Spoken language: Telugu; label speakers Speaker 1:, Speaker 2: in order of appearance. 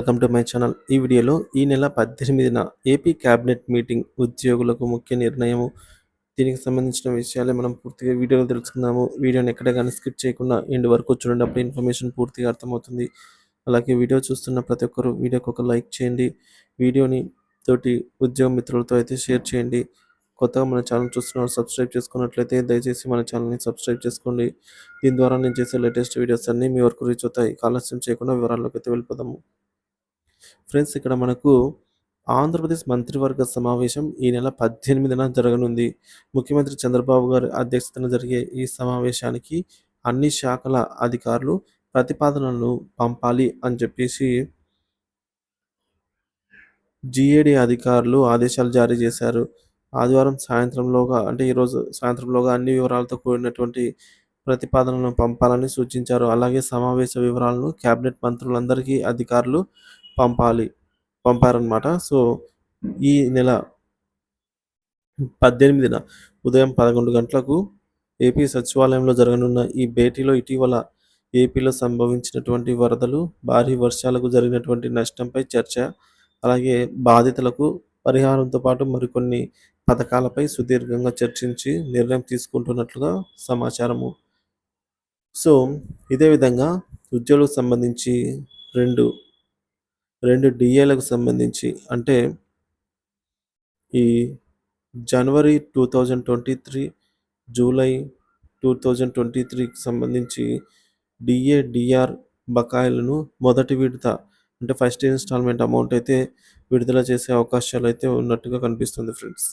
Speaker 1: Welcome to my channel. ఈ వీడియోలో ఈ నెల 18న ఏపీ క్యాబినెట్ మీటింగ్ ఉద్యోగులకు ముఖ్య నిర్ణయము. దీనికి సంబంధించిన విషయాలే మనం పూర్తిగా వీడియోలో తెలుసుకుందాము. వీడియోని ఎక్కడ కానీ స్కిప్ చేయకుండా ఎండ్ వరకు చూడండి. అప్పుడు ఇన్ఫర్మేషన్ పూర్తిగా అర్థమవుతుంది. అలాగే వీడియో చూస్తున్న ప్రతి ఒక్కరు వీడియోకి ఒక లైక్ చేయండి. వీడియోని తోటి ఉద్యోగ మిత్రులతో అయితే షేర్ చేయండి. కొత్తగా మన ఛానల్ చూస్తున్నారు సబ్స్క్రైబ్ చేసుకున్నట్లయితే దయచేసి మన ఛానల్ని సబ్స్క్రైబ్ చేసుకోండి. దీని ద్వారా నేను చేసే లేటెస్ట్ వీడియోస్ అన్నీ మీ వరకు రీచ్ అవుతాయి. ఆలస్యం చేయకుండా వివరాల్లోకి అయితే వెళ్ళిపోదాము. ఫ్రెండ్స్, ఇక్కడ మనకు ఆంధ్రప్రదేశ్ మంత్రివర్గ సమావేశం ఈ నెల 18న జరగనుంది. ముఖ్యమంత్రి చంద్రబాబు గారి అధ్యక్షతన జరిగే ఈ సమావేశానికి అన్ని శాఖల అధికారులు ప్రతిపాదనలను పంపాలి అని చెప్పేసి జీఏడీ అధికారులు ఆదేశాలు జారీ చేశారు. ఆదివారం సాయంత్రంలోగా అంటే ఈరోజు సాయంత్రంలోగా అన్ని వివరాలతో కూడినటువంటి ప్రతిపాదనలను పంపాలని సూచించారు. అలాగే సమావేశ వివరాలను కేబినెట్ మంత్రులందరికీ అధికారులు పంపారనమాట. సో ఈ నెల 18న ఉదయం 11 గంటలకు ఏపీ సచివాలయంలో జరగనున్న ఈ భేటీలో ఇటీవల ఏపీలో సంభవించినటువంటి వరదలు, భారీ వర్షాలకు జరిగినటువంటి నష్టంపై చర్చ, అలాగే బాధితులకు పరిహారంతో పాటు మరికొన్ని పథకాలపై సుదీర్ఘంగా చర్చించి నిర్ణయం తీసుకుంటున్నట్లుగా సమాచారము. సో ఇదే విధంగా ఉద్యోగులకు సంబంధించి రెండు డిఏలకు సంబంధించి అంటే ఈ జనవరి 2023, జూలై 2023కి సంబంధించి డిఏ, డిఆర్ బకాయిలను మొదటి విడత అంటే ఫస్ట్ ఇన్స్టాల్మెంట్ అమౌంట్ అయితే విడుదల చేసే అవకాశాలు అయితే ఉన్నట్టుగా కనిపిస్తుంది ఫ్రెండ్స్.